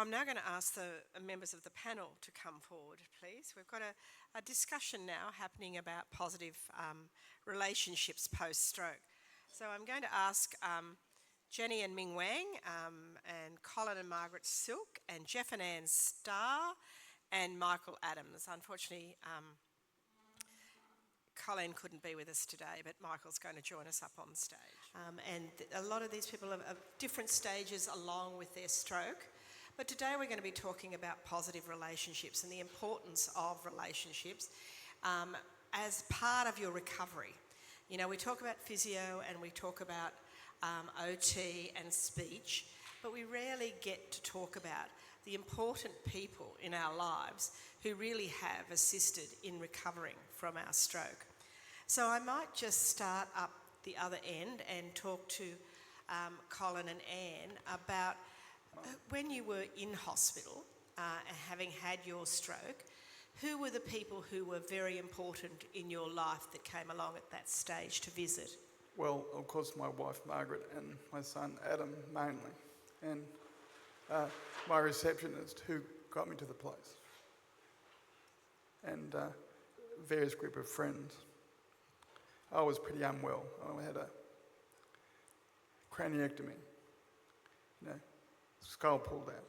So I'm now going to ask the members of the panel to come forward, please. We've got a discussion now happening about positive relationships post-stroke. So I'm going to ask Jenny and Ming Wang, and Colin and Margaret Silk, and Geoff and Anne Starr, and Michael Adams. Unfortunately, Colin couldn't be with us today, but Michael's going to join us up on stage. And a lot of these people are at different stages along with their stroke. But today we're going to be talking about positive relationships and the importance of relationships as part of your recovery. You know, we talk about physio and we talk about OT and speech, but we rarely get to talk about the important people in our lives who really have assisted in recovering from our stroke. So I might just start up the other end and talk to Colin and Anne about when you were in hospital, having had your stroke, who were the people who were very important in your life that came along at that stage to visit? Well, of course, my wife Margaret and my son Adam mainly, and my receptionist who got me to the place, and various group of friends. I was pretty unwell. I had a craniectomy, skull pulled out.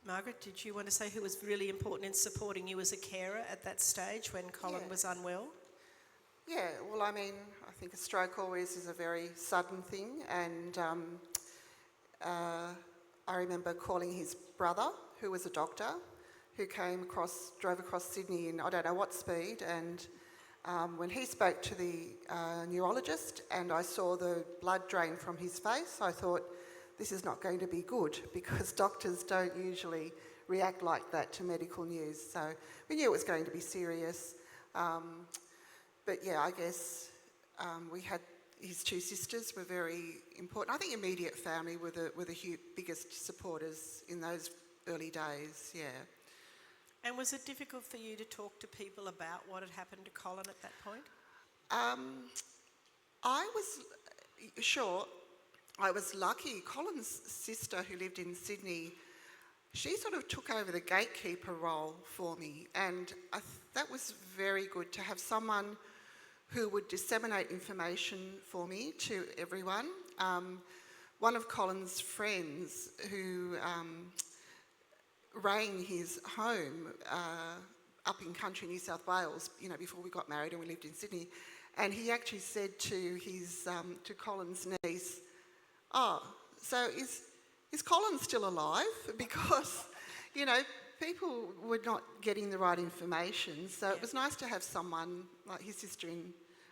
Margaret, did you want to say who was really important in supporting you as a carer at that stage when Colin was unwell? Yeah, well, I mean, I think a stroke always is a very sudden thing, and I remember calling his brother, who was a doctor, who drove across Sydney in I don't know what speed, and when he spoke to the neurologist and I saw the blood drain from his face, I thought, this is not going to be good, because doctors don't usually react like that to medical news. So we knew it was going to be serious. But yeah, I guess we had his two sisters were very important. I think immediate family were the biggest supporters in those early days, yeah. And was it difficult for you to talk to people about what had happened to Colin at that point? I was lucky. Colin's sister, who lived in Sydney, she sort of took over the gatekeeper role for me, and that was very good to have someone who would disseminate information for me to everyone. One of Colin's friends who rang his home up in country New South Wales, before we got married and we lived in Sydney, and he actually said to his to Colin's niece, "Oh, so is Colin still alive?" Because, people were not getting the right information. So it was nice to have someone like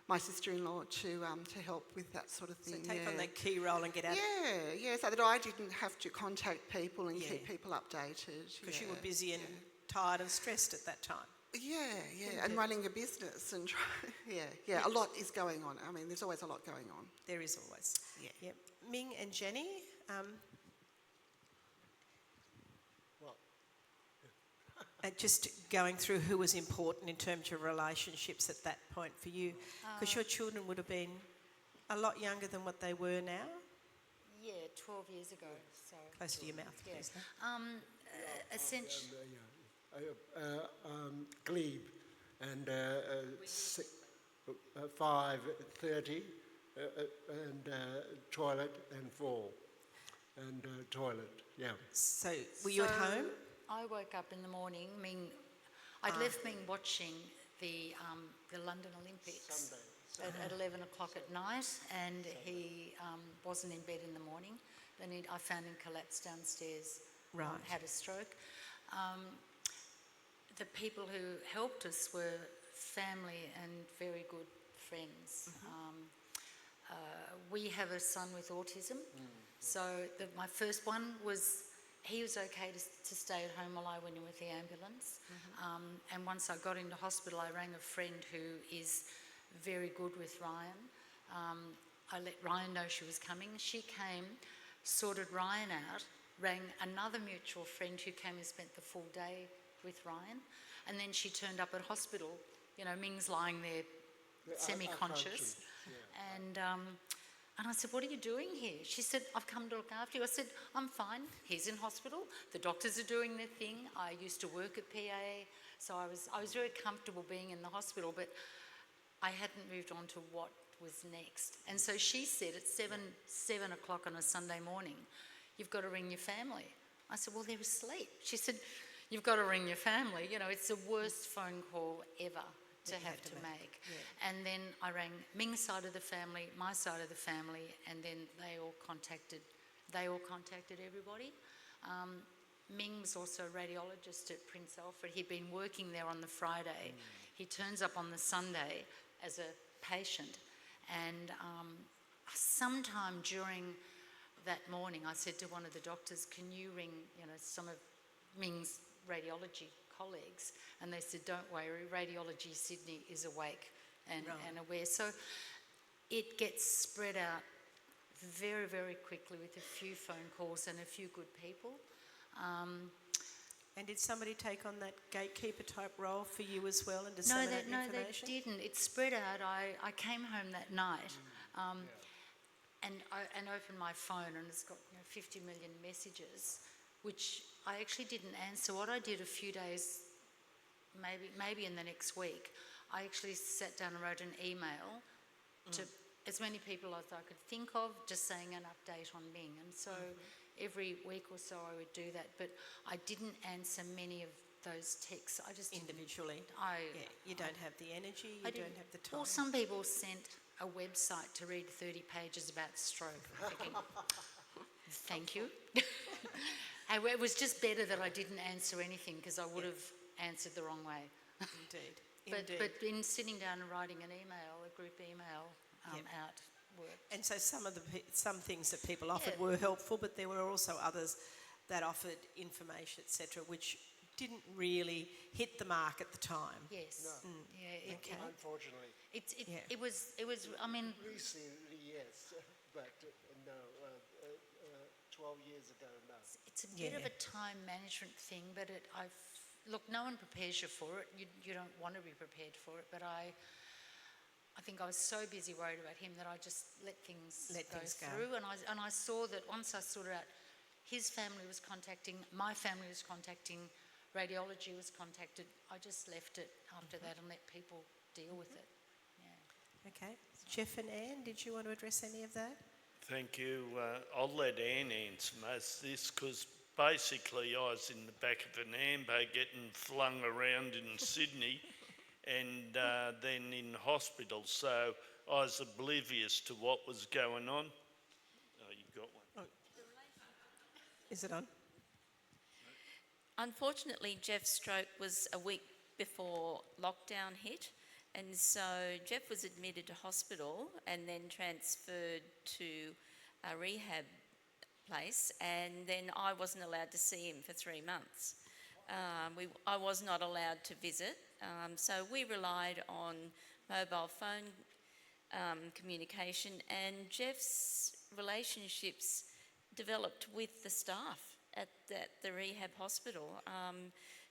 my sister-in-law to help with that sort of thing. So take on that key role and get out. Yeah, so that I didn't have to contact people and keep people updated. Because you were busy and tired and stressed at that time. Yeah, and running a business and a lot is going on. I mean, there's always a lot going on. There is always. Yeah. Ming and Jenny. Just going through who was important in terms of relationships at that point for you, because your children would have been a lot younger than what they were now. Yeah, 12 years ago. So closer to your mouth, please. Essentially. Glebe and 5:30 and toilet and 4 and toilet. Yeah. So were you at home? I woke up in the morning. I'd left Ming watching the London Olympics at 11 o'clock at night, and he wasn't in bed in the morning. Then I found him collapsed downstairs. Right. Had a stroke. The people who helped us were family and very good friends. We have a son with autism, so my first one was. He was okay to stay at home while I went in with the ambulance. And once I got into hospital, I rang a friend who is very good with Ryan. I let Ryan know she was coming. She came, sorted Ryan out, rang another mutual friend who came and spent the full day with Ryan. And then she turned up at hospital. Ming's lying there semi-conscious. And And I said, what are you doing here? She said, I've come to look after you. I said, I'm fine. He's in hospital. The doctors are doing their thing. I used to work at PA, so I was very comfortable being in the hospital, but I hadn't moved on to what was next. And so she said at 7 o'clock on a Sunday morning, you've got to ring your family. I said, well, they're asleep. She said, you've got to ring your family. You know, it's the worst phone call ever to have to make. Yeah. And then I rang Ming's side of the family, my side of the family, and then they all contacted everybody. Ming was also a radiologist at Prince Alfred. He'd been working there on the Friday. He turns up on the Sunday as a patient, and sometime during that morning I said to one of the doctors, can you ring, you know, some of Ming's radiology colleagues? And they said, don't worry, Radiology Sydney is awake and aware. So it gets spread out very, very quickly with a few phone calls and a few good people. And did somebody take on that gatekeeper type role for you as well and disseminate information? No, they didn't. It spread out. I came home that night and opened my phone, and it's got 50 million messages, which I actually didn't answer. What I did a few days, maybe in the next week, I actually sat down and wrote an email to as many people as I could think of, just saying an update on Ming. And so every week or so I would do that, but I didn't answer many of those texts. I just individually. You don't have the energy, you don't have the time. Well, some people sent a website to read 30 pages about stroke. I'm thinking, thank you. It was just better that I didn't answer anything, because I would have answered the wrong way. Indeed. But in sitting down and writing an email, a group email, out worked. And so some things that people offered were helpful, but there were also others that offered information, etc., which didn't really hit the mark at the time. Yes. No. Unfortunately. It was. I mean. Recently, yes, but no. 12 years ago, no. It's a bit of a time management thing, but look, no one prepares you for it. You don't want to be prepared for it, but I think I was so busy worried about him that I just let things go through. And I saw that once I sorted out, his family was contacting, my family was contacting, radiology was contacted. I just left it after that and let people deal with it. Yeah. Okay. Geoff and Anne, did you want to address any of that? Thank you. I'll let Anne answer most of this, because basically I was in the back of an ambo getting flung around in Sydney and then in hospital, so I was oblivious to what was going on. Oh, you've got one. Is it on? Unfortunately, Geoff's stroke was a week before lockdown hit, and so Geoff was admitted to hospital and then transferred to a rehab place, and then I wasn't allowed to see him for 3 months. I was not allowed to visit, so we relied on mobile phone communication, and Geoff's relationships developed with the staff at the rehab hospital.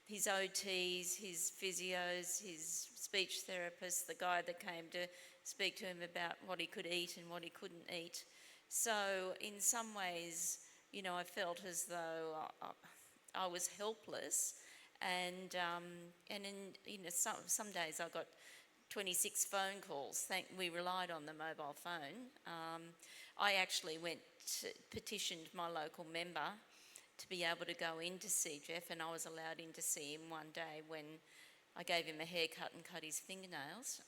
His OTs, his physios, his speech therapists, the guy that came to speak to him about what he could eat and what he couldn't eat. So in some ways, I felt as though I was helpless, and in some days I got 26 phone calls. We relied on the mobile phone. I actually petitioned my local member to be able to go in to see Geoff, and I was allowed in to see him one day when I gave him a haircut and cut his fingernails.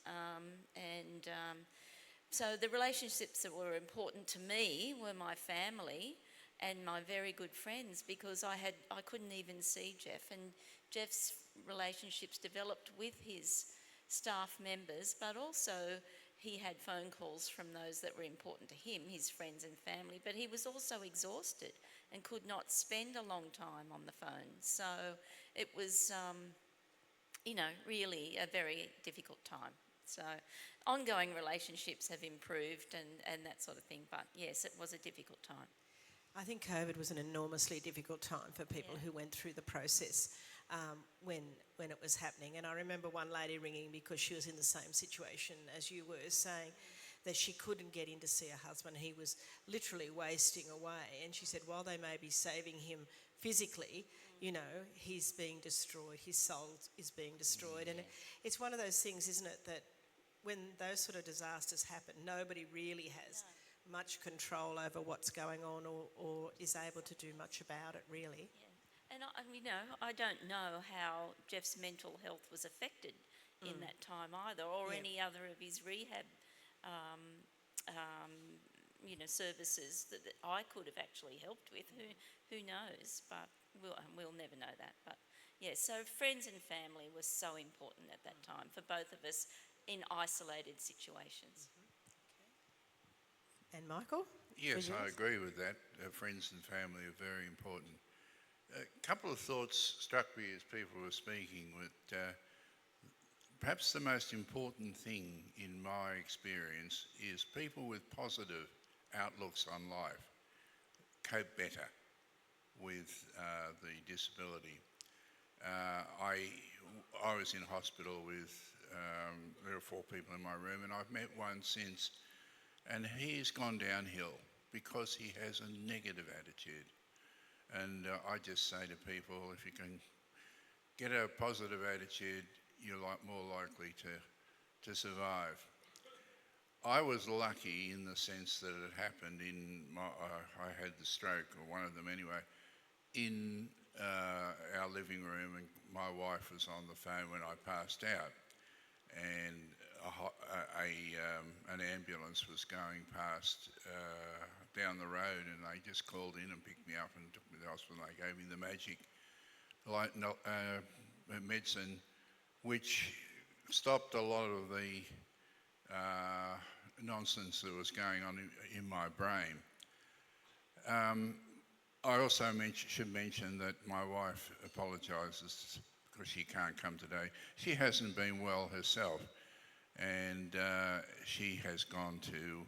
So the relationships that were important to me were my family and my very good friends, because I couldn't even see Geoff, and Geoff's relationships developed with his staff members, but also he had phone calls from those that were important to him, his friends and family, but he was also exhausted and could not spend a long time on the phone. So it was, really a very difficult time. So ongoing relationships have improved and that sort of thing, but yes, it was a difficult time. I think COVID was an enormously difficult time for people who went through the process when it was happening. And I remember one lady ringing because she was in the same situation as you were, saying that she couldn't get in to see her husband. He was literally wasting away. And she said, while they may be saving him physically, you know, he's being destroyed, his soul is being destroyed. And it's one of those things, isn't it, that when those sort of disasters happen, nobody really has much control over what's going on or is able to do much about it, really. Yeah. And I don't know how Geoff's mental health was affected in that time either, or any other of his rehab, services that I could have actually helped with. Who knows? But we'll never know that. But yeah, so friends and family was so important at that time for both of us in isolated situations. And Michael? Yes, For I yours? agree with that. Friends and family are very important. A couple of thoughts struck me as people were speaking. Perhaps the most important thing in my experience is people with positive outlooks on life cope better with the disability. I was in hospital with, there are 4 people in my room, and I've met one since, and he's gone downhill because he has a negative attitude. And I just say to people, if you can get a positive attitude, you're more likely to survive. I was lucky in the sense that it happened I had the stroke, or one of them anyway, in our living room, and my wife was on the phone when I passed out, and an ambulance was going past down the road, and they just called in and picked me up and took me to the hospital. They gave me the magic medicine, which stopped a lot of the nonsense that was going on in my brain. I also should mention that my wife apologises because she can't come today. She hasn't been well herself, and she has gone to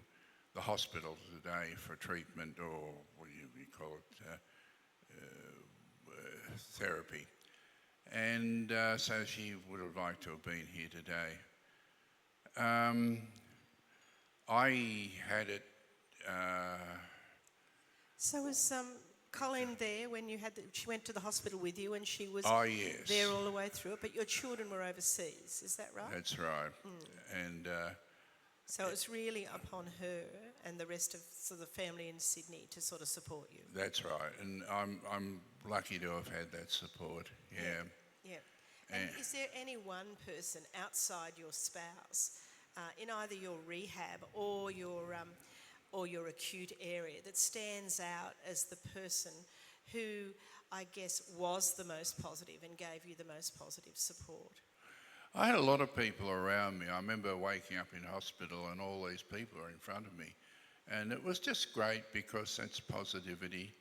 the hospital today for treatment, or what do you call it, therapy. And so she would have liked to have been here today. I had it. So was Colin there when you she went to the hospital with you, and she was Yes. there all the way through it, but your children were overseas, is that right? That's right. And So it was really upon her and the rest of the family in Sydney to sort of support you. that's right. And I'm lucky to have had that support. Yeah. Yeah. And is there any one person outside your spouse, in either your rehab or your acute area, that stands out as the person who, I guess, was the most positive and gave you the most positive support? I had a lot of people around me. I remember waking up in hospital and all these people are in front of me. And it was just great because that's positivity.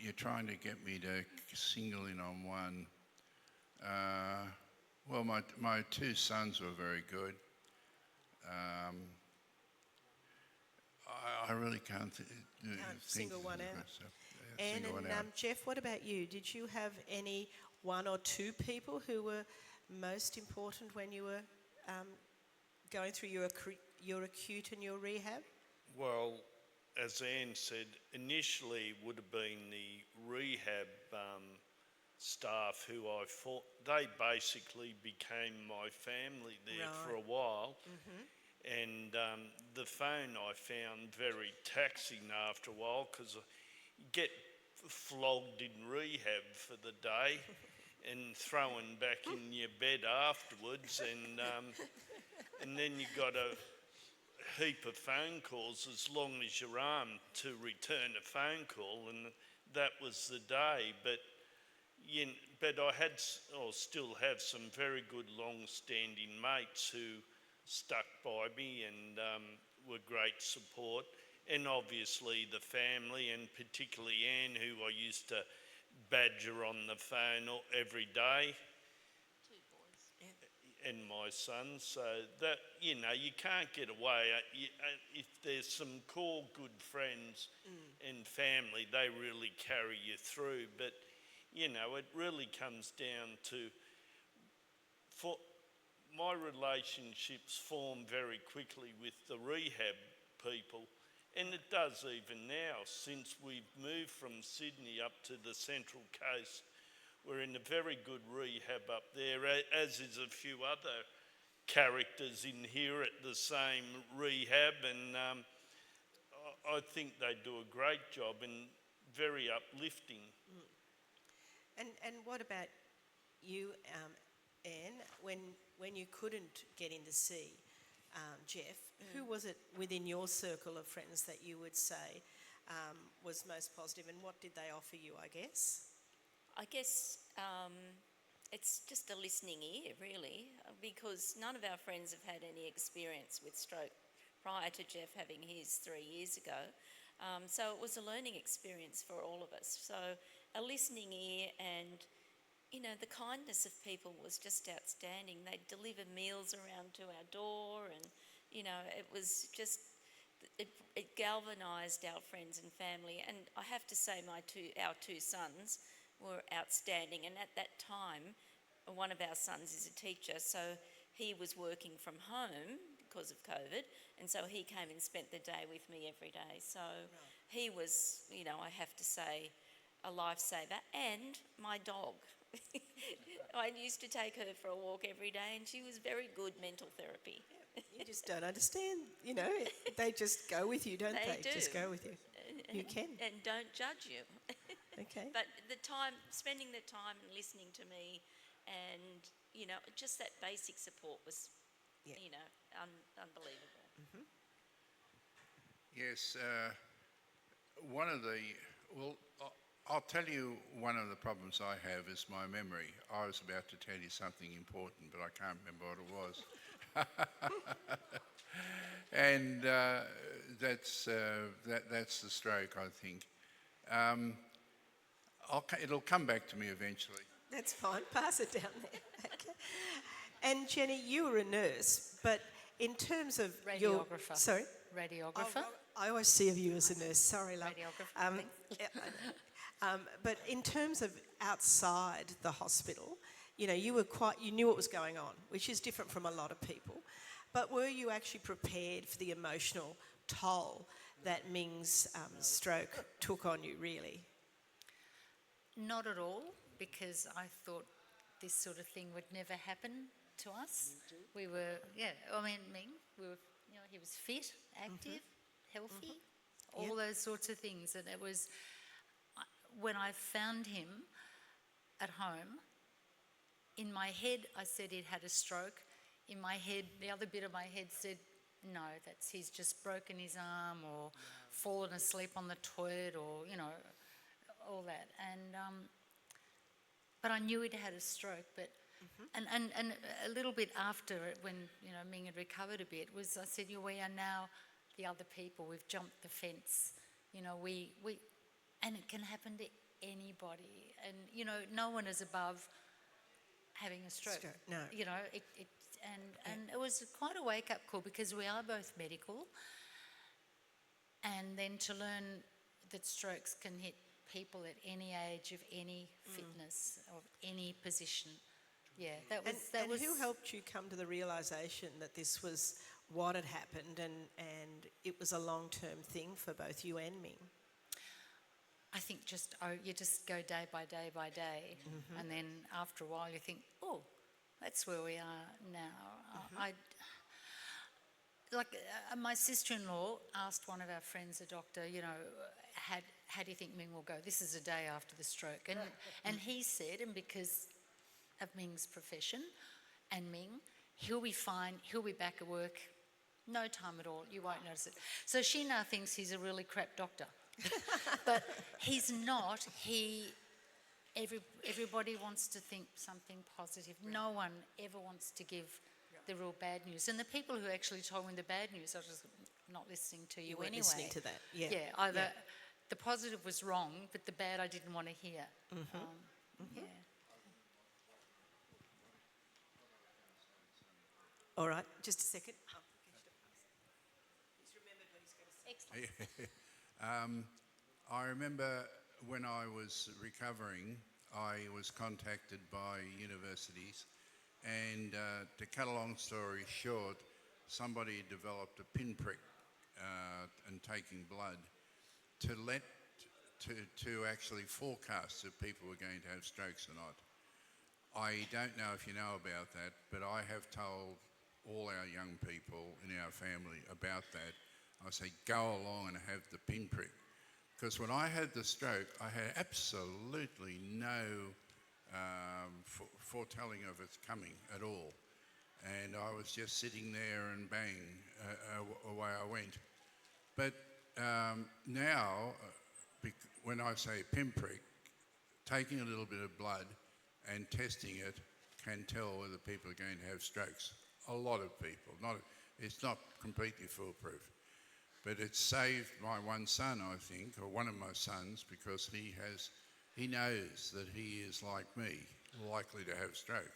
You're trying to get me to single in on one. Well, my 2 sons were very good. I really can't think single one of out. myself. And Single one out. Geoff, what about you? Did you have any 1 or 2 people who were most important when you were going through your acute and your rehab? Well, as Anne said, initially would have been the rehab staff who I fought. They basically became my family there for a while. And the phone I found very taxing after a while, because you get flogged in rehab for the day and thrown back in your bed afterwards, and then you got a heap of phone calls as long as your arm to return a phone call, and that was the day. But I had, or still have, some very good long-standing mates who stuck by me and were great support, and obviously the family, and particularly Anne, who I used to badger on the phone every day. 2 boys. And my son, so that, you can't get away. If there's some core good friends and family, they really carry you through. But, it really comes down to, my relationships form very quickly with the rehab people, and it does even now. Since we've moved from Sydney up to the Central Coast, we're in a very good rehab up there, as is a few other characters in here at the same rehab, and I think they do a great job and very uplifting. And what about you, Anne, when you couldn't get in to see Geoff, who was it within your circle of friends that you would say was most positive, and what did they offer you, I guess? I guess it's just a listening ear, really, because none of our friends have had any experience with stroke prior to Geoff having his 3 years ago. So it was a learning experience for all of us. So a listening ear, and, you know, the kindness of people was just outstanding. They'd deliver meals around to our door, and, you know, it was just, it galvanised our friends and family. And I have to say our two sons were outstanding, and at that time one of our sons is a teacher, so he was working from home because of COVID, and so he came and spent the day with me every day. So he was, you know, I have to say, a lifesaver. And my dog. I used to take her for a walk every day, and she was very good mental therapy. You just don't understand, you know, they just go with you, don't they? They do. Just go with you. You can. And don't judge you. Okay. But spending the time and listening to me, and, you know, just that basic support was, you know, unbelievable. Mm-hmm. Yes, I'll tell you one of the problems I have is my memory. I was about to tell you something important, but I can't remember what it was. And that's the stroke, I think. It'll come back to me eventually. That's fine. Pass it down there. Okay. And Jenny, you were a nurse, but in terms of your... Radiographer. Sorry? Radiographer. I always see of you as a nurse. Sorry, love. Radiographer. But in terms of outside the hospital, you know, you knew what was going on, which is different from a lot of people. But were you actually prepared for the emotional toll that Ming's stroke took on you, really? Not at all, because I thought this sort of thing would never happen to us. We were, Ming, he was fit, active, healthy, all those sorts of things. And it was, when I found him at home, in my head I said he'd had a stroke. In my head, the other bit of my head said, no, he's just broken his arm or fallen asleep on the toilet, or, you know, all that. And but I knew he'd had a stroke. But and a little bit after it, when, you know, Ming had recovered a bit, I said, we are now the other people. We've jumped the fence. You know, we and it can happen to anybody. And, you know, no one is above having a stroke. No. You know, and it was quite a wake-up call, because we are both medical, and then to learn that strokes can hit people at any age, of any fitness, of any position. Yeah, that was. Who helped you come to the realisation that this was what had happened, and it was a long-term thing for both you and Ming? I think you just go day by day by day, and then after a while you think, oh, that's where we are now. My sister-in-law asked one of our friends, a doctor, you know, how do you think Ming will go? This is a day after the stroke. And he said, and because of Ming's profession and Ming, he'll be fine, he'll be back at work, no time at all, you won't notice it. So she now thinks he's a really crap doctor. But he's not. Everybody wants to think something positive. No one ever wants to give the real bad news. And the people who actually told me the bad news, I was just not listening to you weren't anyway. Listening to that, yeah. Yeah, either the positive was wrong, but the bad I didn't want to hear. Yeah. All right, just a second. He's remembered what he's going to say. Excellent. I remember when I was recovering, I was contacted by universities And to cut a long story short, somebody developed a pinprick and taking blood to actually forecast if people were going to have strokes or not. I don't know if you know about that, but I have told all our young people in our family about that. I say, go along and have the pinprick. Because when I had the stroke, I had absolutely no foretelling of it coming at all. And I was just sitting there and bang, away I went. But now, when I say pinprick, taking a little bit of blood and testing it can tell whether people are going to have strokes. A lot of people. It's not completely foolproof. But it saved my one son, I think, or one of my sons, because he knows that he is like me, likely to have stroke.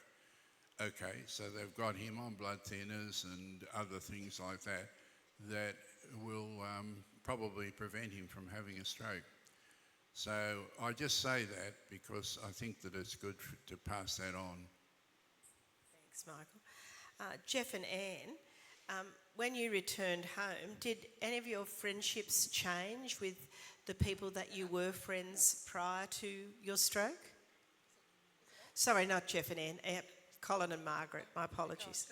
Okay, so they've got him on blood thinners and other things like that that will probably prevent him from having a stroke. So I just say that because I think that it's good to pass that on. Thanks, Michael. Geoff and Anne, when you returned home, did any of your friendships change with the people that you were friends prior to your stroke? Sorry, not Geoff and Anne, Colin and Margaret, my apologies.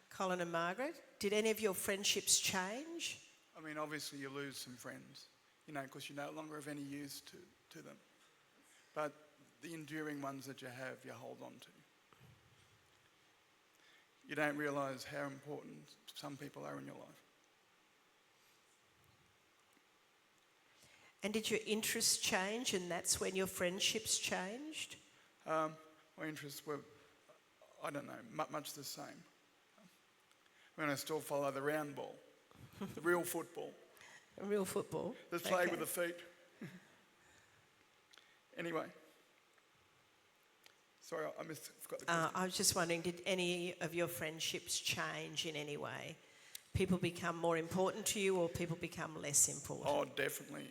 Colin and Margaret, did any of your friendships change? I mean, obviously you lose some friends, because you're no longer of any use to them. But the enduring ones that you have, you hold on to. You don't realise how important some people are in your life. And did your interests change, and that's when your friendships changed? My interests were, I don't know, much the same. I still follow the round ball, the real football. Real football? That's played with the feet. Anyway. Sorry, I forgot the question. I was just wondering, did any of your friendships change in any way? People become more important to you, or people become less important? Oh, definitely.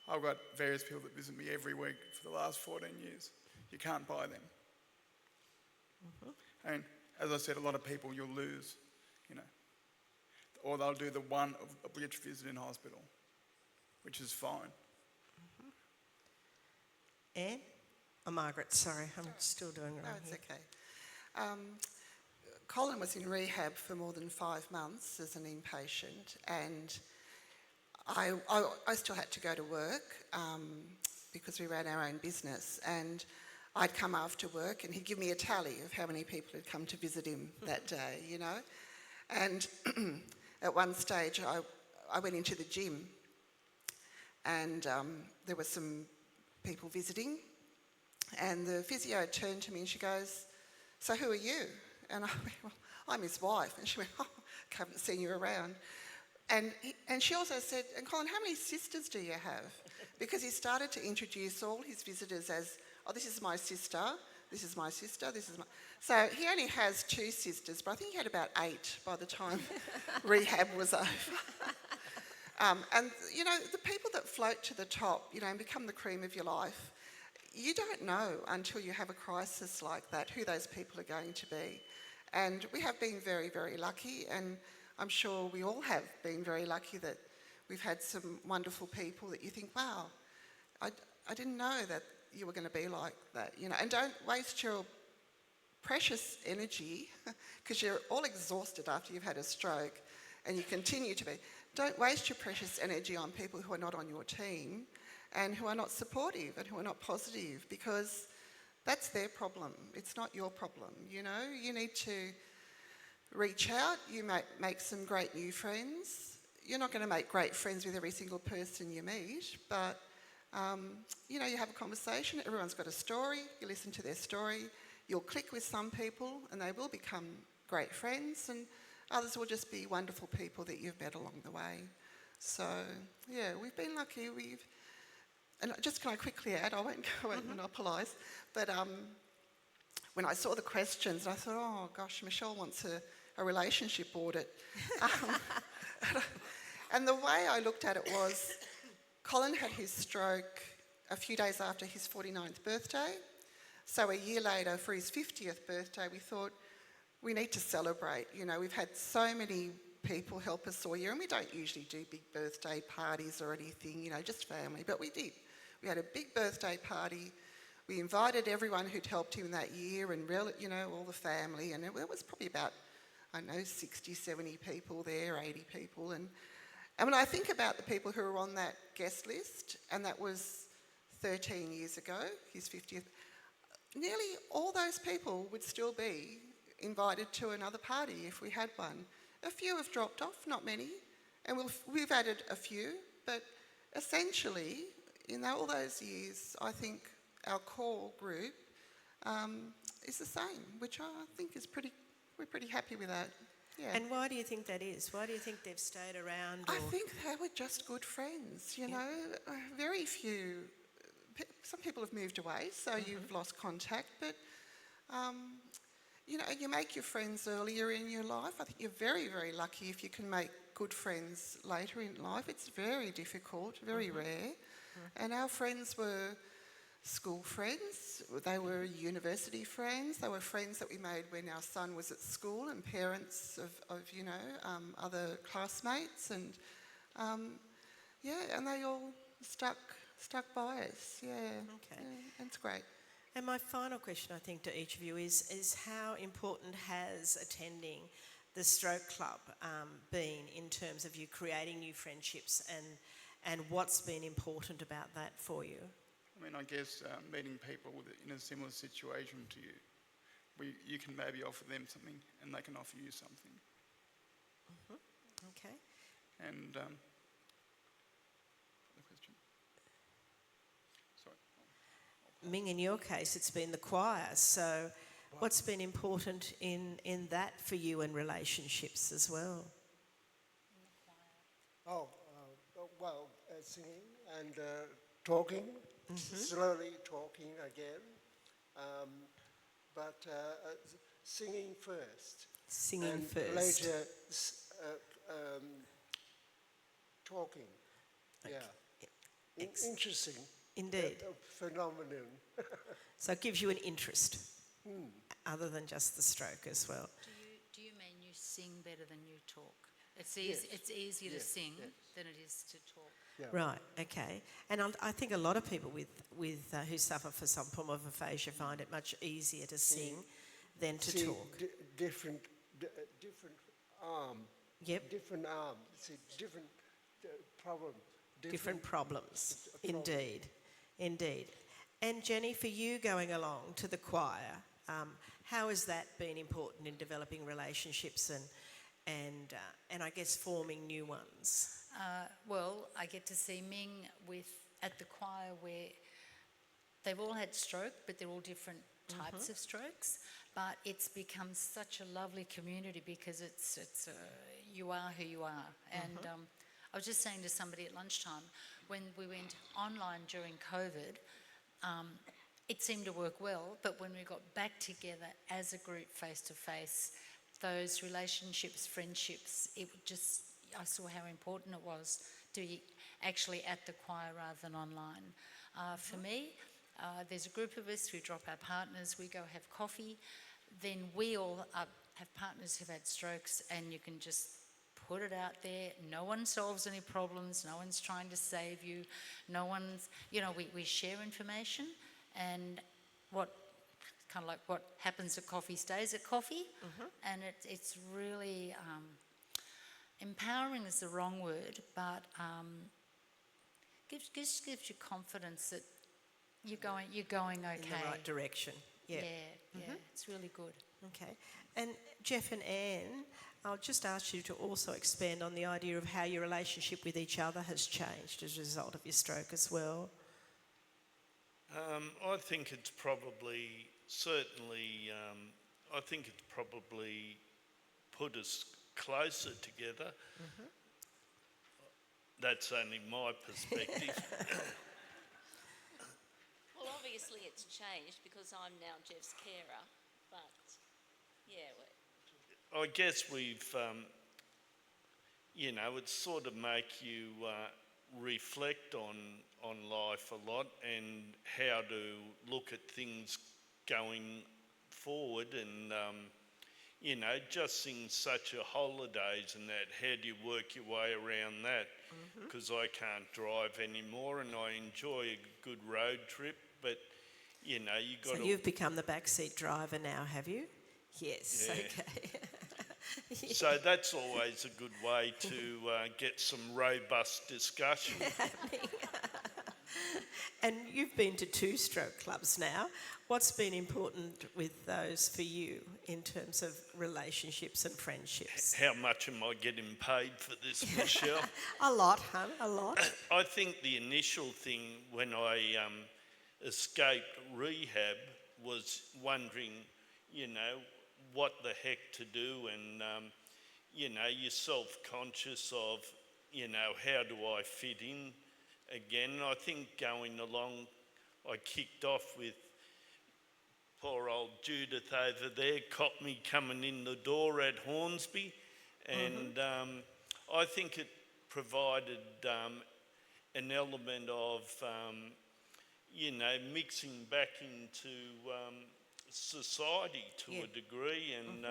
I've got various people that visit me every week for the last 14 years. You can't buy them. Mm-hmm. And as I said, a lot of people you'll lose, or they'll do the one obligatory visit in hospital, which is fine. Mm-hmm. Anne? Oh, Margaret, sorry, I'm still doing it. No, it's okay. Colin was in rehab for more than 5 months as an inpatient, and I still had to go to work because we ran our own business, and I'd come after work and he'd give me a tally of how many people had come to visit him that day, And at one stage I went into the gym and there were some people visiting, and the physio turned to me and she goes, "So who are you?" And I went, "Well, I'm his wife." And she went, "Oh, I haven't seen you around." And she also said, "And Colin, how many sisters do you have?" Because he started to introduce all his visitors as, "Oh, this is my sister, this is my sister, this is my..." So he only has 2 sisters, but I think he had about 8 by the time rehab was over. And, the people that float to the top, and become the cream of your life, you don't know until you have a crisis like that who those people are going to be. And we have been very, very lucky, and I'm sure we all have been very lucky that we've had some wonderful people that you think, wow, I didn't know that you were going to be like that, And don't waste your precious energy, because you're all exhausted after you've had a stroke, and you continue to be. Don't waste your precious energy on people who are not on your team and who are not supportive and who are not positive, because that's their problem. It's not your problem, You need to reach out. You might make some great new friends. You're not going to make great friends with every single person you meet, but, you have a conversation. Everyone's got a story. You listen to their story. You'll click with some people and they will become great friends, and others will just be wonderful people that you've met along the way. So, yeah, we've been lucky. And just can I quickly add, I won't monopolise, but when I saw the questions, I thought, oh gosh, Michelle wants a relationship audit. And the way I looked at it was, Colin had his stroke a few days after his 49th birthday. So a year later, for his 50th birthday, we thought, we need to celebrate. You know, we've had so many people help us all year, and we don't usually do big birthday parties or anything, you know, just family, but we did. We had a big birthday party. We invited everyone who'd helped him that year and, you know, all the family, and it was probably about, I don't know, 60, 70 people there, 80 people. And when I think about the people who were on that guest list, and that was 13 years ago, his 50th, nearly all those people would still be invited to another party if we had one. A few have dropped off, not many, and we've added a few, but essentially, in all those years, I think our core group is the same, which I think is we're pretty happy with that. Yeah. And why do you think that is? Why do you think they've stayed around? I think they were just good friends, you know. Very few, some people have moved away, so you've lost contact, but you know, you make your friends earlier in your life. I think you're very, very lucky if you can make good friends later in life. It's very difficult, very rare. And our friends were school friends, they were university friends, they were friends that we made when our son was at school, and parents of you know, other classmates, and yeah, and they all stuck by us, yeah. Okay. Yeah, it's great. And my final question, I think, to each of you is how important has attending the Stroke Club been in terms of you creating new friendships, and what's been important about that for you? I mean, I guess meeting people in a similar situation to you, you can maybe offer them something and they can offer you something. Okay. And the question? Sorry. Ming, in your case, it's been the choir. So what's been important in that for you and relationships as well? Singing and talking, slowly talking again, but singing first. Singing and first. Later, talking. Okay. Yeah. Interesting. Indeed. Phenomenon. So it gives you an interest, other than just the stroke as well. Do you mean you sing better than you talk? It's easier to sing than it is to talk. Yeah. Right, okay. And I think a lot of people with who suffer for some form of aphasia find it much easier to sing than to talk. Different arm. Yep. Different arm. Different problem. Different problems, indeed. And Jenny, for you going along to the choir, how has that been important in developing relationships and I guess forming new ones? Well, I get to see Ming at the choir where they've all had stroke, but they're all different types of strokes. But it's become such a lovely community because it's you are who you are. And I was just saying to somebody at lunchtime, when we went online during COVID, it seemed to work well, but when we got back together as a group face to face, those relationships, friendships, I saw how important it was to be actually at the choir rather than online. For me, there's a group of us, we drop our partners, we go have coffee, then we all have partners who've had strokes, and you can just put it out there. No one solves any problems, no one's trying to save you, no one's, we share information, and what happens at coffee stays at coffee, and it's really empowering is the wrong word, but gives you confidence that you're going okay. In the right direction. Yeah. Yeah, it's really good. Okay. And Geoff and Anne, I'll just ask you to also expand on the idea of how your relationship with each other has changed as a result of your stroke as well. I think it's probably put us closer together. That's only my perspective. Well, obviously it's changed because I'm now Geoff's carer, but yeah. I guess we've, it sort of make you reflect on life a lot and how to look at things going forward, and you know, just in such a holidays and that, how do you work your way around that? Because I can't drive anymore, and I enjoy a good road trip, but you know, you got So to. you've become the backseat driver now, have you? Yes, Yeah. okay. So that's always a good way to get some robust discussion. And you've been to 2 stroke clubs now. What's been important with those for you in terms of relationships and friendships? How much am I getting paid for this, Michelle? A lot, hun, a lot. I think the initial thing when I escaped rehab was wondering, you know, what the heck to do, and you know, you're self-conscious of, you know, how do I fit in again? And I think going along, I kicked off with poor old Judith over there, caught me coming in the door at Hornsby, and I think it provided an element of, you know, mixing back into society to a degree, and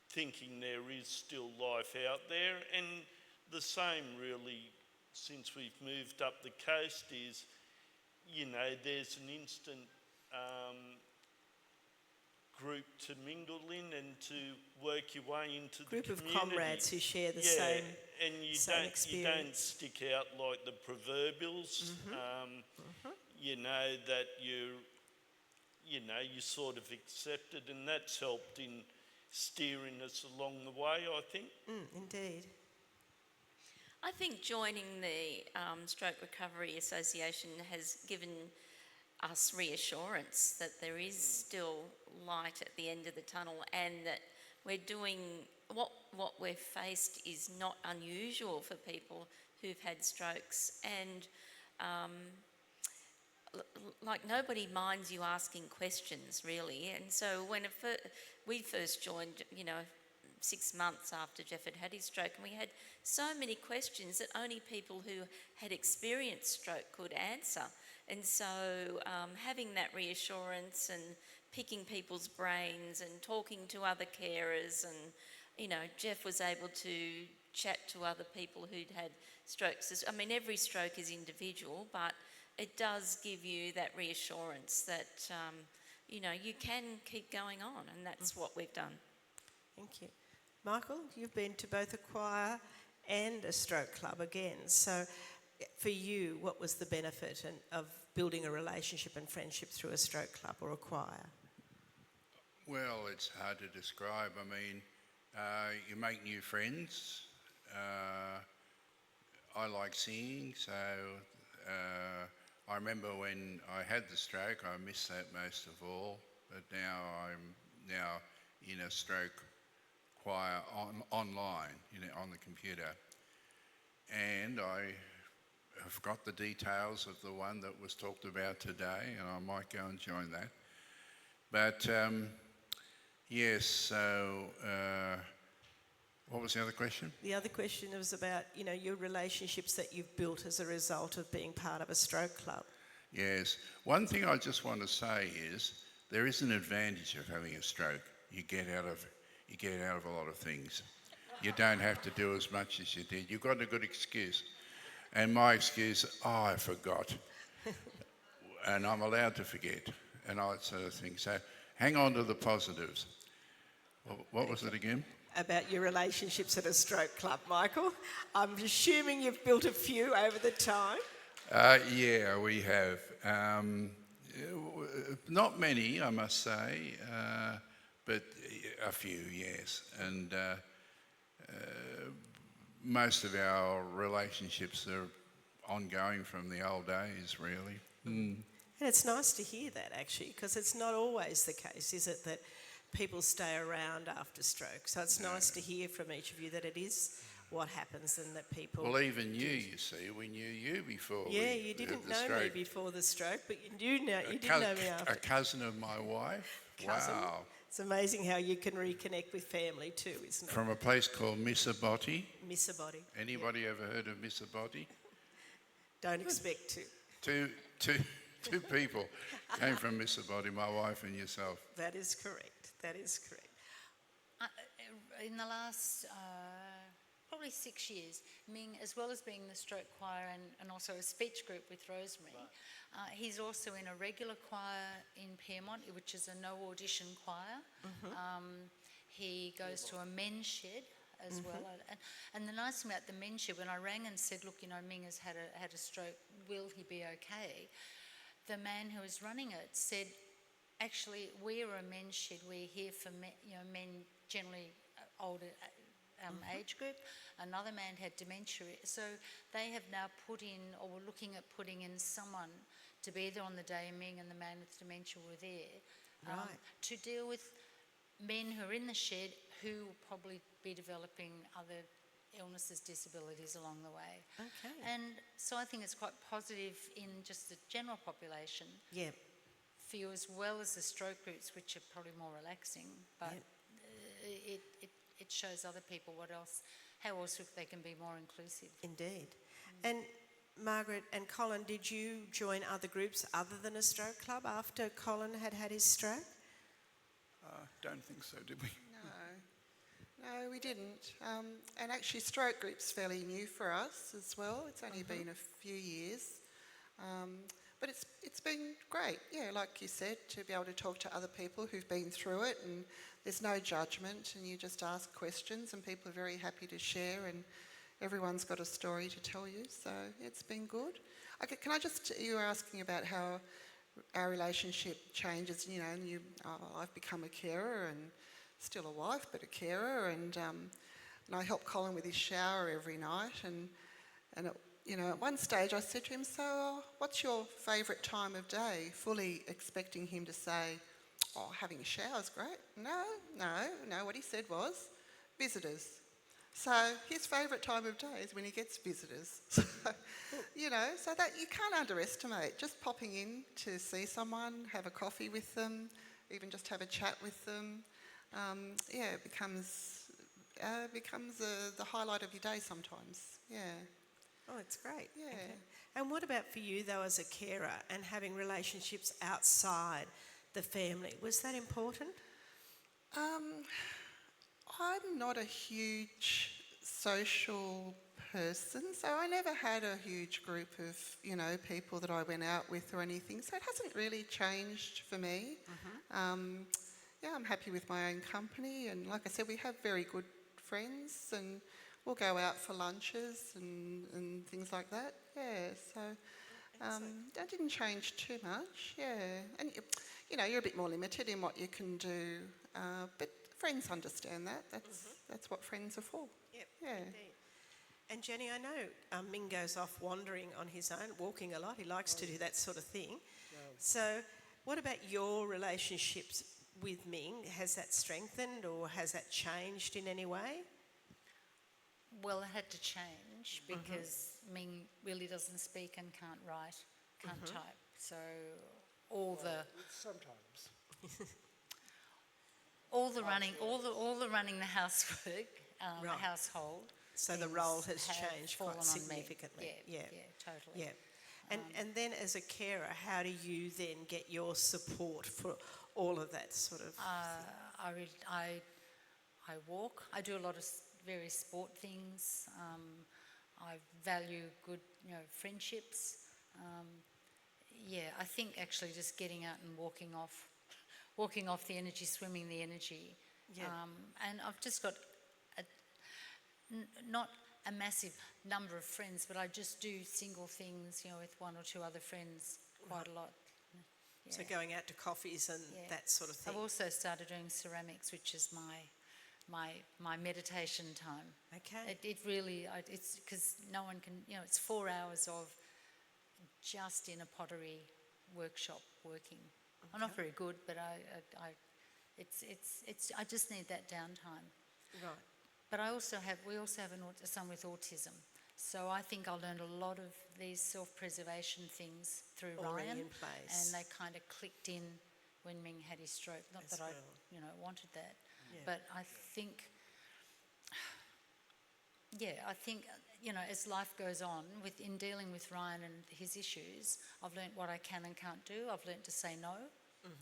thinking there is still life out there. And the same really, since we've moved up the coast, is, you know, there's an instant group to mingle in and to work your way into Group the of community. comrades who share the Yeah, same and you same you don't experience. stick out like the proverbials. You know that you know, you sort of accepted, and that's helped in steering us along the way, I think. Indeed. I think joining the Stroke Recovery Association has given us reassurance that there is still light at the end of the tunnel, and that we're doing what we're faced is not unusual for people who've had strokes, and like nobody minds you asking questions really. And so when we first joined, you know, 6 months after Geoff had his stroke, and we had so many questions that only people who had experienced stroke could answer. And so having that reassurance and picking people's brains and talking to other carers, and, you know, Geoff was able to chat to other people who'd had strokes. I mean, every stroke is individual, but it does give you that reassurance that, you know, you can keep going on, and that's what we've done. Thank you. Michael, you've been to both a choir and a stroke club again. So for you, what was the benefit of building a relationship and friendship through a stroke club or a choir? Well, it's hard to describe. I mean, you make new friends. I like singing, so I remember when I had the stroke, I missed that most of all, but now I'm in a stroke choir online, you know, on the computer. And I have got the details of the one that was talked about today, and I might go and join that. But yes, so what was the other question? The other question was about, you know, your relationships that you've built as a result of being part of a stroke club. Yes. One thing I just want to say is there is an advantage of having a stroke. You get out of a lot of things. You don't have to do as much as you did. You've got a good excuse. And my excuse, I forgot. And I'm allowed to forget and all that sort of thing. So hang on to the positives. What was it again? About your relationships at a stroke club, Michael. I'm assuming you've built a few over the time. Yeah, we have. Not many, I must say, but a few, yes. And most of our relationships are ongoing from the old days, really. And it's nice to hear that, actually, because it's not always the case, is it, that people stay around after stroke? So it's nice to hear from each of you that it is what happens, and that people... Well, even you see, we knew you before. Yeah, you didn't know me before the stroke, but you did know me after. A cousin of my wife. Cousin. Wow. It's amazing how you can reconnect with family too, isn't it? From a place called Misaboti. Misaboti. Anybody ever heard of Misaboti? Don't expect to. Two people came from Mr. Body, my wife and yourself. That is correct. That is correct. In the last probably 6 years, Ming, as well as being the stroke choir and also a speech group with Rosemary, he's also in a regular choir in Pyrmont, which is a no audition choir. He goes to a men's shed as well. And the nice thing about the men's shed, when I rang and said, look, Ming has had a stroke, will he be okay? The man who was running it said, actually, we're a men's shed. We're here for men generally older age group. Another man had dementia. So they have now put in, or were looking at putting in someone to be there on the day Ming and the man with dementia were there, to deal with men who are in the shed who will probably be developing other illnesses, disabilities along the way. Okay. And so I think it's quite positive in just the general population. Yeah. For you as well as the stroke groups, which are probably more relaxing, but it shows other people how else they can be more inclusive. Indeed. And Margaret and Colin, did you join other groups other than a stroke club after Colin had his stroke? Don't think so, did we? No, we didn't. And actually, stroke group's fairly new for us as well. It's only been a few years. But it's been great, like you said, to be able to talk to other people who've been through it, and there's no judgment, and you just ask questions and people are very happy to share, and everyone's got a story to tell you, so it's been good. Okay, you were asking about how our relationship changes, and I've become a carer and still a wife, but a carer, and I help Colin with his shower every night, and at one stage I said to him, so what's your favourite time of day? Fully expecting him to say, having a shower's great. No, what he said was, visitors. So his favourite time of day is when he gets visitors. So that you can't underestimate. Just popping in to see someone, have a coffee with them, even just have a chat with them, it becomes the highlight of your day sometimes. Yeah. Oh, it's great. Yeah. Okay. And what about for you, though, as a carer and having relationships outside the family? Was that important? I'm not a huge social person, so I never had a huge group of, people that I went out with or anything, so it hasn't really changed for me. I'm happy with my own company, and like I said, we have very good friends, and we'll go out for lunches and things like that. So that didn't change too much. And you're a bit more limited in what you can do, but friends understand that. That's what friends are for. Yep, indeed. And Jenny, I know Ming goes off wandering on his own, walking a lot. He likes to do that sort of thing. So what about your relationships with Ming? Has that strengthened or has that changed in any way? Well, it had to change because Ming really doesn't speak and can't write, can't type. So Sometimes. all the running the housework, the household. So the role has have changed fallen quite on me. significantly. Yeah, totally. Yeah. And then as a carer, how do you then get your support for all of that sort of I walk. I do a lot of various sport things. I value good, friendships. I think actually just getting out and walking off the energy, swimming the energy. Yeah. And I've just got not a massive number of friends, but I just do single things, with one or two other friends quite a lot. Yeah. So going out to coffees and that sort of thing. I've also started doing ceramics, which is my meditation time. Okay. It really, it's because no one can, it's 4 hours of just in a pottery workshop working. I'm not very good, but I just need that downtime. Right. But we also have a son with autism. So I think I learned a lot of these self-preservation things through Already Ryan. in place. And they kind of clicked in when Ming had his stroke. Not As that I, well. wanted that. Yeah. But I think I think, as life goes on, in dealing with Ryan and his issues, I've learnt what I can and can't do. I've learnt to say no,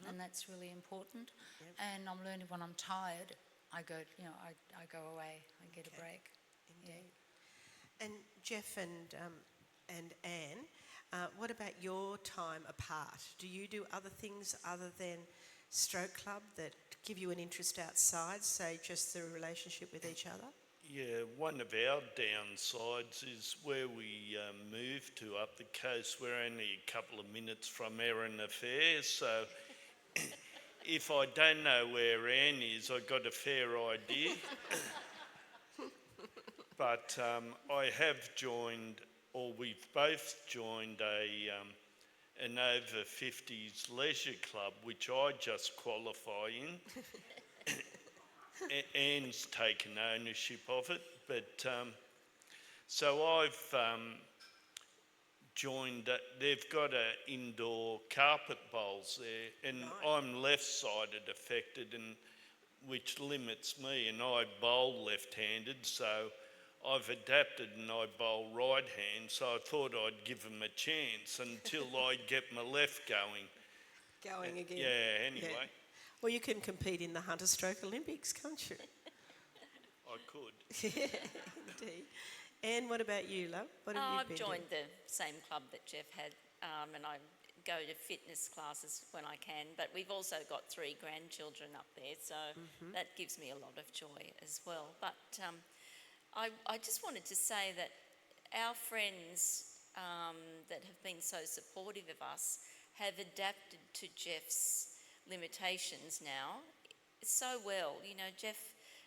and that's really important. Yep. And I'm learning when I'm tired, I go, I go away, I get a break. Indeed. And Geoff and Anne, what about your time apart? Do you do other things other than Stroke Club that give you an interest outside, say just the relationship with each other? Yeah, one of our downsides is where we moved to up the coast. We're only a couple of minutes from Erin Affair, so if I don't know where Anne is, I've got a fair idea. But I have joined, or we've both joined an over 50s leisure club, which I just qualify in. Anne's taken ownership of it, but so I've joined. They've got indoor carpet bowls there, and I'm left-sided affected, and which limits me, and I bowl left-handed, so I've adapted and I bowl right-hand, so I thought I'd give them a chance until I get my left going. Again? Yeah, anyway. Yeah. Well, you can compete in the Hunter Stroke Olympics, can't you? I could. Yeah, indeed. Anne, what about you, love? What have you I've been joined doing? the same club that Geoff had, and I go to fitness classes when I can, but we've also got 3 grandchildren up there, so that gives me a lot of joy as well. But I just wanted to say that our friends that have been so supportive of us have adapted to Geoff's limitations now so well. Geoff,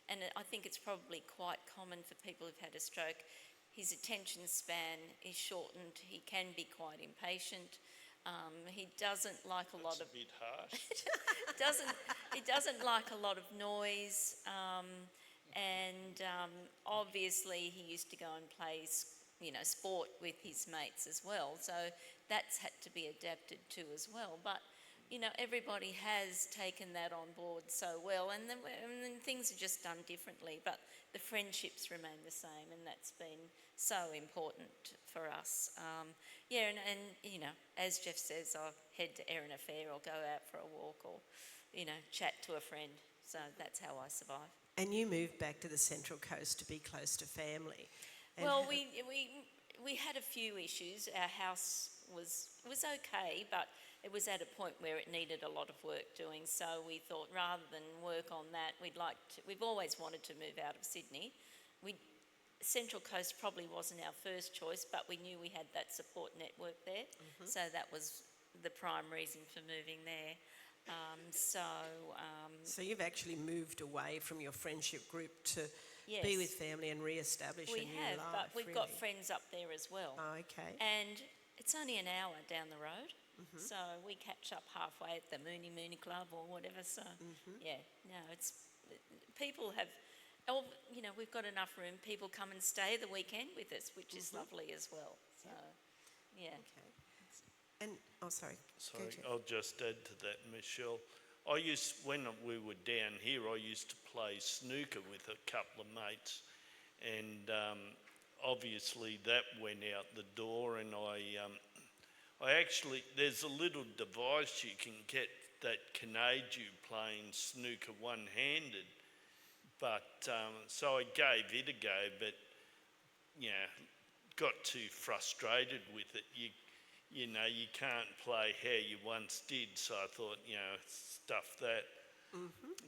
and I think it's probably quite common for people who've had a stroke, his attention span is shortened. He can be quite impatient. He doesn't like a lot of... That's a bit harsh. He doesn't like a lot of noise, and obviously he used to go and play, sport with his mates as well. So that's had to be adapted to as well. But everybody has taken that on board so well, and then things are just done differently, but the friendships remain the same, and that's been so important for us. And as Geoff says, I'll head to Erin Affair or go out for a walk or, chat to a friend. So that's how I survive. And you moved back to the Central Coast to be close to family. And Well, we had a few issues. Our house was okay, but it was at a point where it needed a lot of work doing. So we thought rather than work on that, we've always wanted to move out of Sydney. Central Coast probably wasn't our first choice, but we knew we had that support network there. So that was the prime reason for moving there. So you've actually moved away from your friendship group to Yes. be with family and re-establish a We new have, life. but we've got really. friends up there as well. Oh, okay. And it's only an hour down the road, so we catch up halfway at the Mooney Club or whatever. So, it's people have, we've got enough room. People come and stay the weekend with us, which is lovely as well. So, yeah. Okay. And, sorry. Sorry, Go, Geoff. I'll just add to that, Michelle. When we were down here, I used to play snooker with a couple of mates, and obviously that went out the door, and I actually, there's a little device you can get that can aid you playing snooker one-handed, but so I gave it a go, but got too frustrated with it. You can't play how you once did, so I thought, stuff that.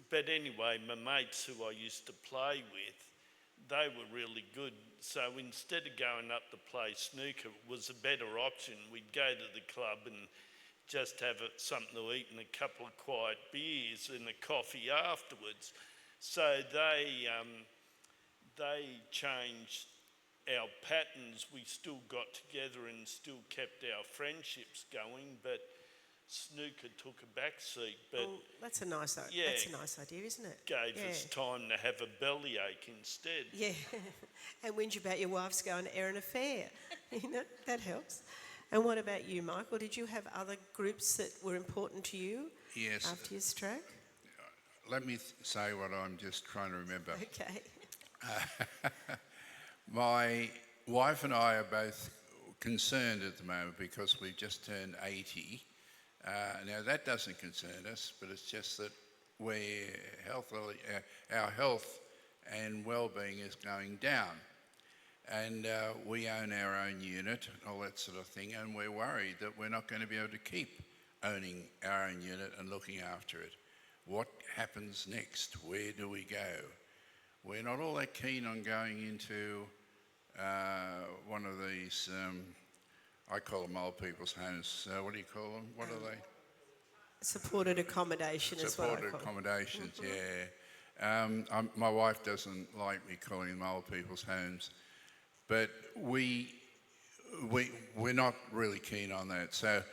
But anyway, my mates who I used to play with, they were really good. So instead of going up to play snooker, it was a better option. We'd go to the club and just have something to eat and a couple of quiet beers and a coffee afterwards. So they changed our patterns. We still got together and still kept our friendships going, but snooker took a back seat. But That's a nice idea, isn't it? gave us time to have a bellyache instead. Yeah. And whinge about your wife's going to Erin Affair. That helps. And what about you, Michael? Did you have other groups that were important to you Yes. after your stroke? Let me say what I'm just trying to remember. Okay. My wife and I are both concerned at the moment because we've just turned 80. Now that doesn't concern us, but it's just that our health and well-being is going down. And we own our own unit and all that sort of thing, and we're worried that we're not going to be able to keep owning our own unit and looking after it. What happens next? Where do we go? We're not all that keen on going into one of these, I call them old people's homes. What do you call them? What are they? Supported accommodation is what I Supported call it. accommodations, yeah. My wife doesn't like me calling them old people's homes, but we're not really keen on that. So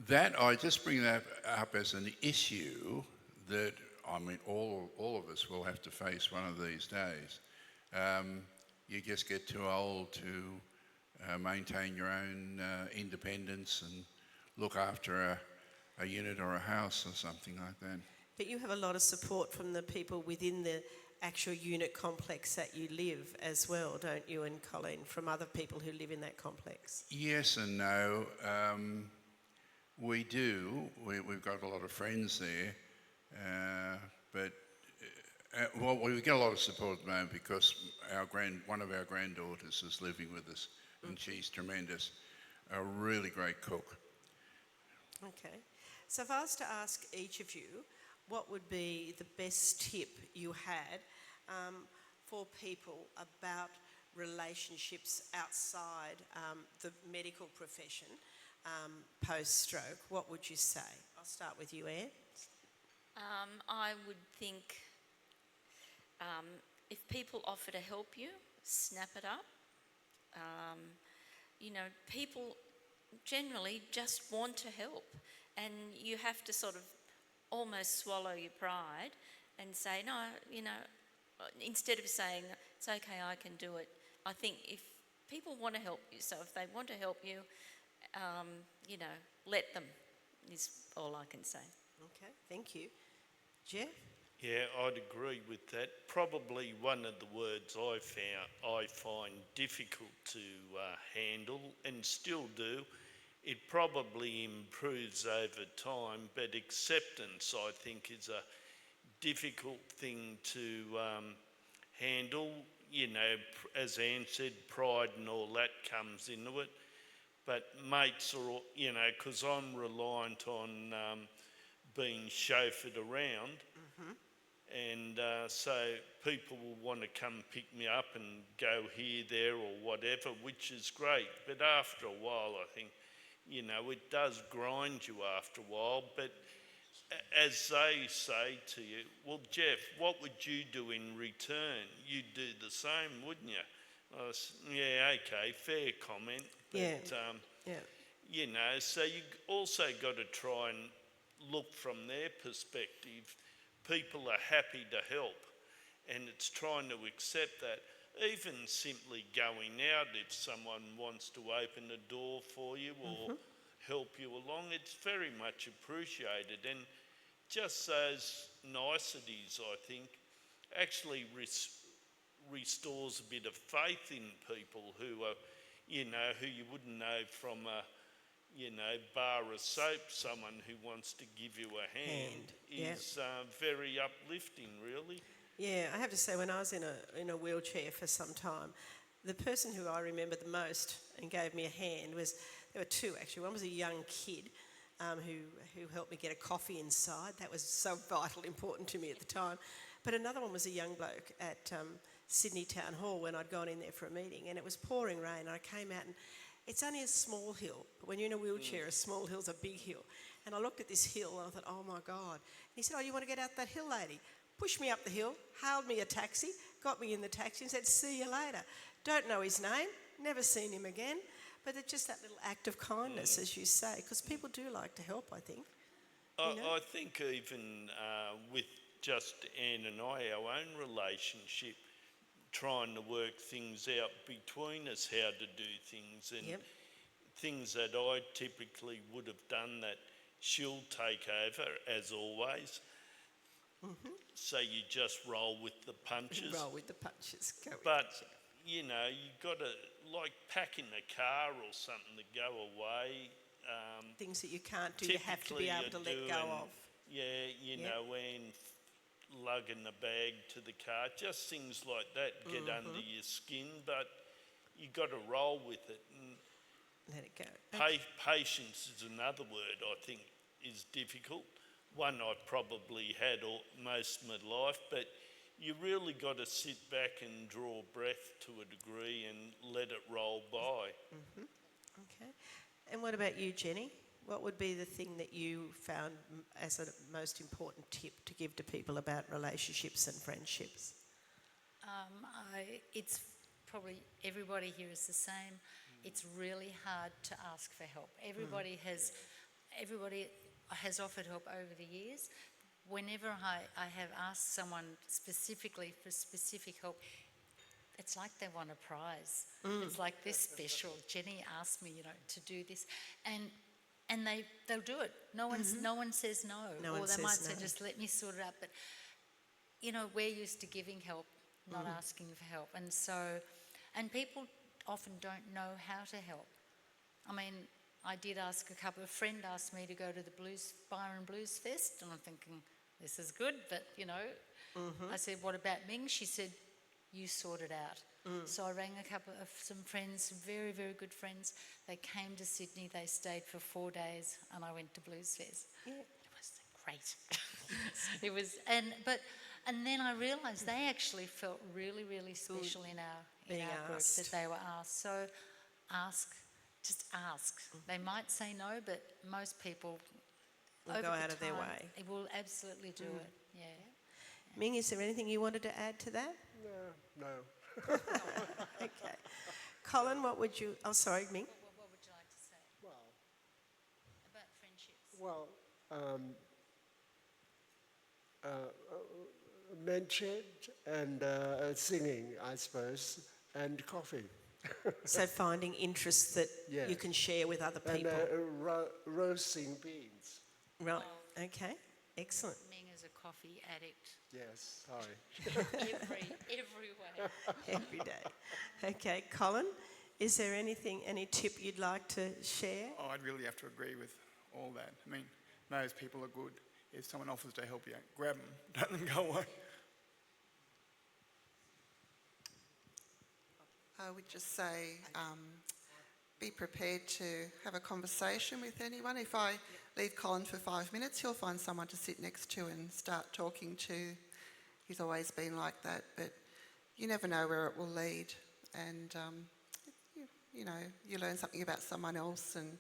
that, I just bring that up as an issue that, I mean, all of us will have to face one of these days. You just get too old to maintain your own independence and look after a unit or a house or something like that. But you have a lot of support from the people within the actual unit complex that you live as well, don't you, and Colin, from other people who live in that complex? Yes and no. We do. We've got a lot of friends there, but well, we get a lot of support at the moment because one of our granddaughters is living with us, and she's tremendous, a really great cook. Okay. So if I was to ask each of you, what would be the best tip you had for people about relationships outside the medical profession post-stroke? What would you say? I'll start with you, Anne. I would think if people offer to help you, snap it up. People generally just want to help, and you have to sort of almost swallow your pride and say, no, instead of saying, it's okay, I can do it. I think if people want to help you, so if they want to help you, let them, is all I can say. Okay, thank you. Geoff? Yeah, I'd agree with that. Probably one of the words I find difficult to handle, and still do. It probably improves over time, but acceptance, I think, is a difficult thing to handle. As Anne said, pride and all that comes into it. But mates are, because I'm reliant on being chauffeured around, and so people will want to come pick me up and go here, there or whatever, which is great. But after a while, I think, it does grind you after a while. But as they say to you, well, Geoff, what would you do in return? You'd do the same, wouldn't you? I was, yeah, okay, fair comment. But, so you also got to try and look from their perspective. People are happy to help, and it's trying to accept that. Even simply going out, if someone wants to open a door for you or help you along, it's very much appreciated. And just those niceties, I think, actually restores a bit of faith in people who are, who you wouldn't know from a, bar of soap. Someone who wants to give you a hand is very uplifting, really. Yeah, I have to say, when I was in a wheelchair for some time, the person who I remember the most and gave me a hand was, there were two actually. One was a young kid who helped me get a coffee inside. That was so vital, important to me at the time. But another one was a young bloke at Sydney Town Hall when I'd gone in there for a meeting, and it was pouring rain, and I came out, and it's only a small hill, but when you're in a wheelchair, a small hill's a big hill. And I looked at this hill and I thought, oh my God. And he said, oh, you want to get out that hill, lady? Pushed me up the hill, hailed me a taxi, got me in the taxi and said, see you later. Don't know his name, never seen him again, but it's just that little act of kindness, as you say, because people do like to help, I think. I think even with just Anne and I, our own relationship, trying to work things out between us, how to do things, and things that I typically would have done that she'll take over, as always. So you just roll with the punches. Roll with the punches. Go with but, you know, you got to, like packing a car or something to go away. Things that you can't do, you have to be able to let go of. Yeah, you Yep. know, when lugging a bag to the car, just things like that get under your skin, but you got to roll with it. And Let it go. patience is another word I think is difficult. One I've probably had most of my life, but you really got to sit back and draw breath to a degree and let it roll by. Okay. And what about you, Jenny? What would be the thing that you found as a most important tip to give to people about relationships and friendships? It's probably everybody here is the same. It's really hard to ask for help. Everybody has offered help over the years. Whenever I have asked someone specifically for specific help, it's like they want a prize. It's like this special. Jenny asked me, to do this, and they'll do it. No one says no, No or one they says might say no. just let me sort it out. But we're used to giving help, not asking for help, and people often don't know how to help. I mean, I did ask a friend asked me to go to the Byron Blues Fest, and I'm thinking, this is good, but I said, what about Ming? She said, you sort it out. So I rang some friends, very, very good friends. They came to Sydney, they stayed for 4 days, and I went to Blues Fest. Yeah. It was great. It was, and then I realised they actually felt really, really special in our group that they were asked. So just ask. They might say no, but most people Will go out of their way. They will absolutely do it. Yeah. Ming, is there anything you wanted to add to that? No. Okay. Colin, what would you... Oh, sorry, Ming. What would you like to say Well, about friendships? well, mentioned and singing, I suppose, and coffee. So finding interests that Yes. you can share with other And people. roasting beans. Right, okay, excellent. Ming is a coffee addict. Yes, sorry. every way. Every day. Okay, Colin, is there any tip you'd like to share? Oh, I'd really have to agree with all that. I mean, most people are good. If someone offers to help you, grab them, don't let them go away. I would just say be prepared to have a conversation with anyone. If I leave Colin for 5 minutes, he'll find someone to sit next to and start talking to. He's always been like that, but you never know where it will lead. And, you learn something about someone else and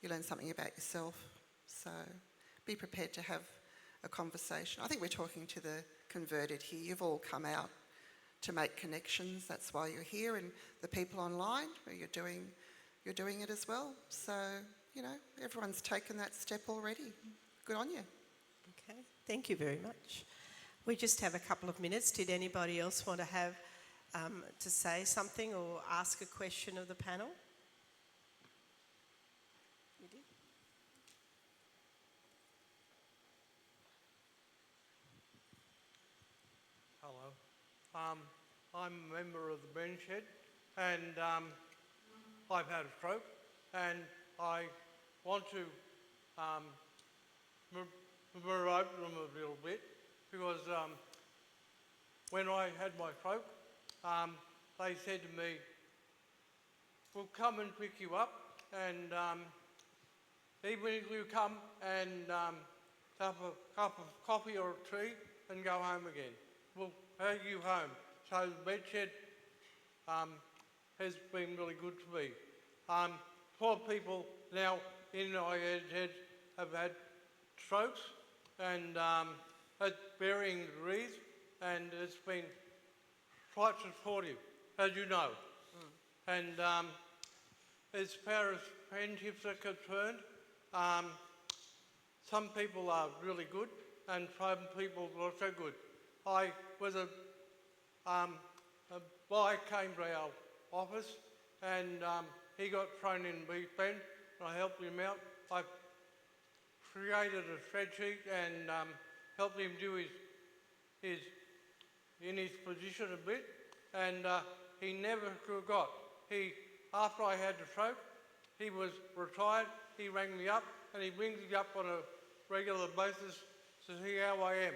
you learn something about yourself. So be prepared to have a conversation. I think we're talking to the converted here. You've all come out to make connections. That's why you're here, and the people online, you're doing it as well. So, everyone's taken that step already. Good on you. Okay, thank you very much. We just have a couple of minutes. Did anybody else want to have to say something or ask a question of the panel? You did? Hello. I'm a member of the Ben Shed, and I've had a stroke, and I want to promote them a little bit because when I had my stroke, they said to me, we'll come and pick you up, and even if you come and have a cup of coffee or a tea and go home again, we'll take you home. So the bedshed has been really good to me. 12 people now in my head have had strokes, and at varying degrees, and it's been quite supportive, as you know. And as far as friendships are concerned, some people are really good and some people are not so good. I was a boy came to our office and he got thrown in deep end and I helped him out. I created a spreadsheet and helped him do his in his position a bit, and he never forgot. After I had the stroke, he was retired, he rang me up, and he rings me up on a regular basis to see how I am.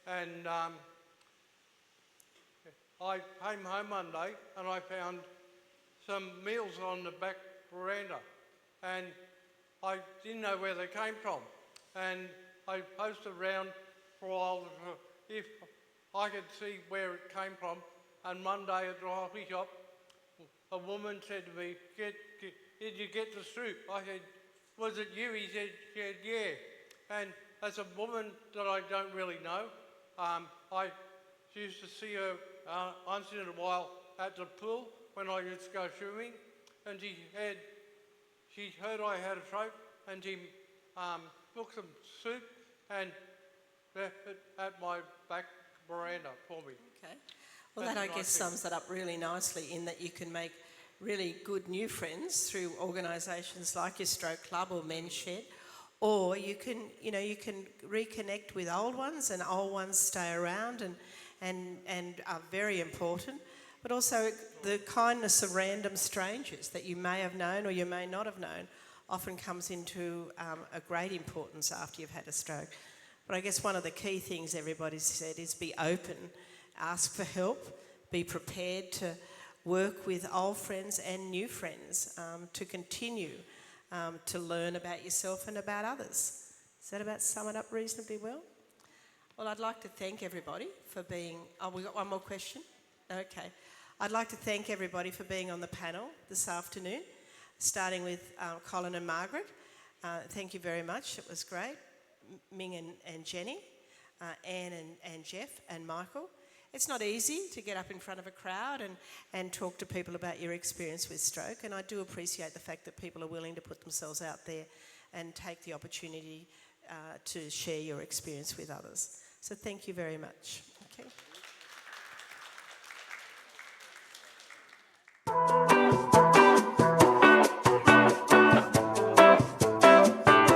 And I came home one day and I found some meals on the back veranda, and I didn't know where they came from. And I posted around for a while if I could see where it came from. And one day at the coffee shop, a woman said to me, did you get the soup? I said, was it you? He said, yeah. And as a woman that I don't really know, I used to see her once in a while at the pool when I used to go swimming, and she heard I had a stroke, and she cooked some soup and left it at my back veranda for me. Okay. Well, that I guess sums that up really nicely in that you can make really good new friends through organisations like your Stroke Club or Men's Shed, or you can reconnect with old ones, and old ones stay around and are very important. But also the kindness of random strangers that you may have known or you may not have known often comes into a great importance after you've had a stroke. But I guess one of the key things everybody's said is be open, ask for help, be prepared to work with old friends and new friends to continue to learn about yourself and about others. Does that about sum it up reasonably well? Well, I'd like to thank everybody for being... Oh, we got one more question? Okay. I'd like to thank everybody for being on the panel this afternoon, starting with Colin and Margaret. Thank you very much. It was great. Ming and Jenny, Anne and Geoff and Michael. It's not easy to get up in front of a crowd and talk to people about your experience with stroke, and I do appreciate the fact that people are willing to put themselves out there and take the opportunity to share your experience with others. So thank you very much. Okay.